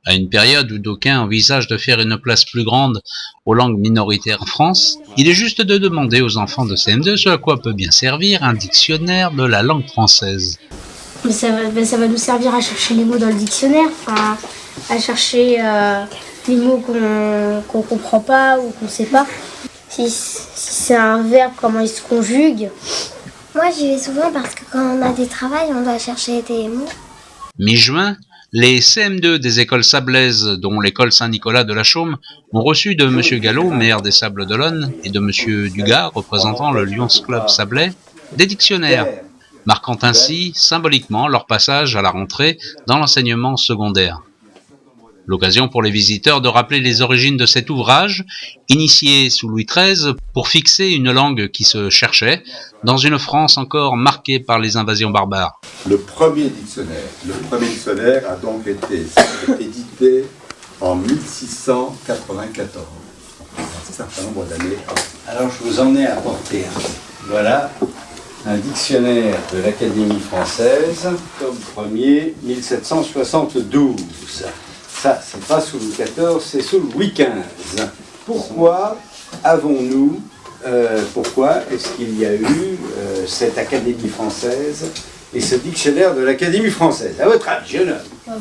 À une période où d'aucuns envisagent de faire une place plus grande aux langues minoritaires en France, il est juste de demander aux enfants de CM2 ce à quoi peut bien servir un dictionnaire de la langue française. Mais ça va nous servir à chercher les mots dans le dictionnaire, enfin, à chercher les mots qu'on comprend pas ou qu'on sait pas. Si c'est un verbe, comment il se conjugue. Moi, j'y vais souvent parce que quand on a des travails, on doit chercher des mots. Mi-juin, les CM2 des écoles sablaises, dont l'école Saint-Nicolas de la Chaume, ont reçu de M. Gallo, maire des Sables-d'Olonne, et de M. Dugas, représentant le Lions Club Sablais, des dictionnaires, marquant ainsi symboliquement leur passage à la rentrée dans l'enseignement secondaire. L'occasion pour les visiteurs de rappeler les origines de cet ouvrage, initié sous Louis XIII pour fixer une langue qui se cherchait dans une France encore marquée par les invasions barbares. Le premier dictionnaire a donc été édité en 1694. Un certain nombre d'années. Alors je vous en ai apporté un. Voilà, un dictionnaire de l'Académie française, tome 1er, 1772. Ça, c'est pas sous Louis XIV, c'est sous Louis XV. Pourquoi pourquoi est-ce qu'il y a eu cette Académie française et ce dictionnaire de l'Académie française? À votre avis, jeune homme?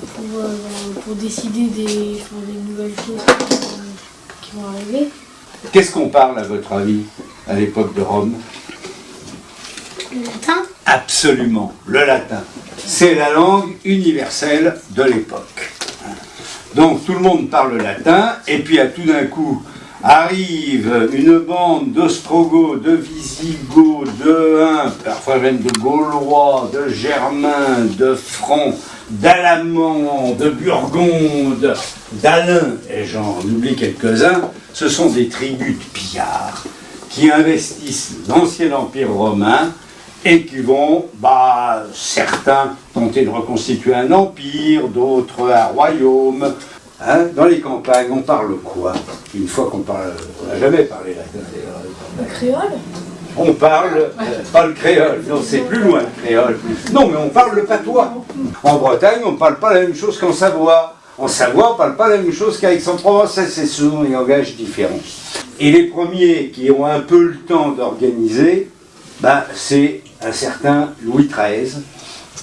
Pour décider des nouvelles choses qui vont arriver. Qu'est-ce qu'on parle, à votre avis, à l'époque de Rome? Le latin? Absolument, le latin. C'est la langue universelle de l'époque. Donc tout le monde parle latin, et puis tout d'un coup arrive une bande d'Ostrogoths, de Visigoths, de Huns, parfois même de Gaulois, de Germains, de Francs, d'Alamans, de Burgondes, d'Alains, et j'en oublie quelques-uns. Ce sont des tribus de pillards qui investissent l'ancien empire romain et qui vont, certains tenter de reconstituer un empire, d'autres un royaume. Hein, dans les campagnes, on parle quoi? Une fois qu'on parle, on n'a jamais parlé latin. Le créole? On parle, pas le créole, non, c'est plus loin le créole. Non, mais on parle le patois. En Bretagne, on ne parle pas la même chose qu'en Savoie. En Savoie, on ne parle pas la même chose qu'Aix-en-Provence, c'est souvent des langages différents. Et les premiers qui ont un peu le temps d'organiser, c'est un certain Louis XIII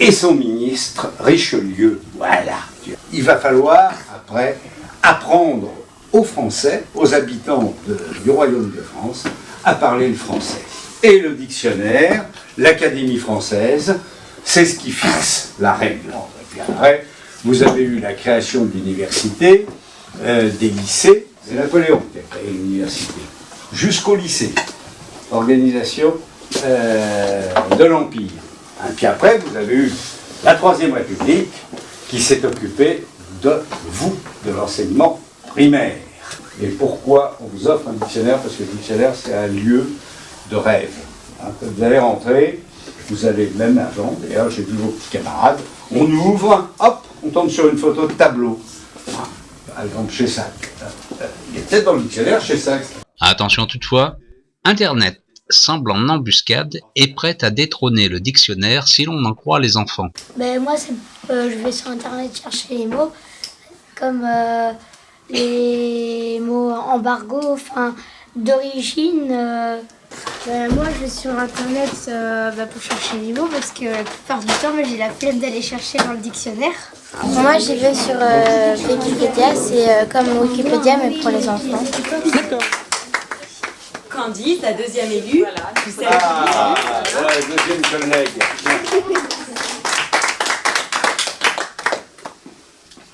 et son ministre Richelieu. Voilà. Il va falloir, après, apprendre aux Français, aux habitants du Royaume de France, à parler le français. Et le dictionnaire, l'Académie française, c'est ce qui fixe la règle. Et puis après, vous avez eu la création de l'université, des lycées. C'est Napoléon qui a créé l'université. Jusqu'au lycée. Organisation de l'Empire. Et puis après, vous avez eu la Troisième République qui s'est occupée de vous, de l'enseignement primaire. Et pourquoi on vous offre un dictionnaire? Parce que le dictionnaire, c'est un lieu de rêve. Quand vous allez rentrer, vous allez même avant, d'ailleurs j'ai vu vos petits camarades, on ouvre, hop, on tombe sur une photo de tableau. Par exemple, Chessac. Il est peut-être dans le dictionnaire Chessac. Attention toutefois, Internet semble en embuscade et prête à détrôner le dictionnaire si l'on en croit les enfants. Moi, je vais sur Internet chercher les mots, comme les mots embargo, d'origine. Moi, je vais sur Internet pour chercher les mots, parce que la plupart du temps, j'ai la flemme d'aller chercher dans le dictionnaire. Moi, j'y vais sur Wikipédia, c'est comme Wikipédia, mais pour les enfants. D'accord. Candice, la deuxième élue. Voilà, Deuxième collègue.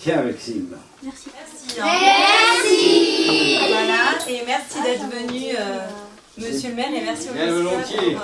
Tiens, Maxime. Merci. Merci. Voilà, et merci d'être venu, monsieur le maire, et merci au Bien volontiers.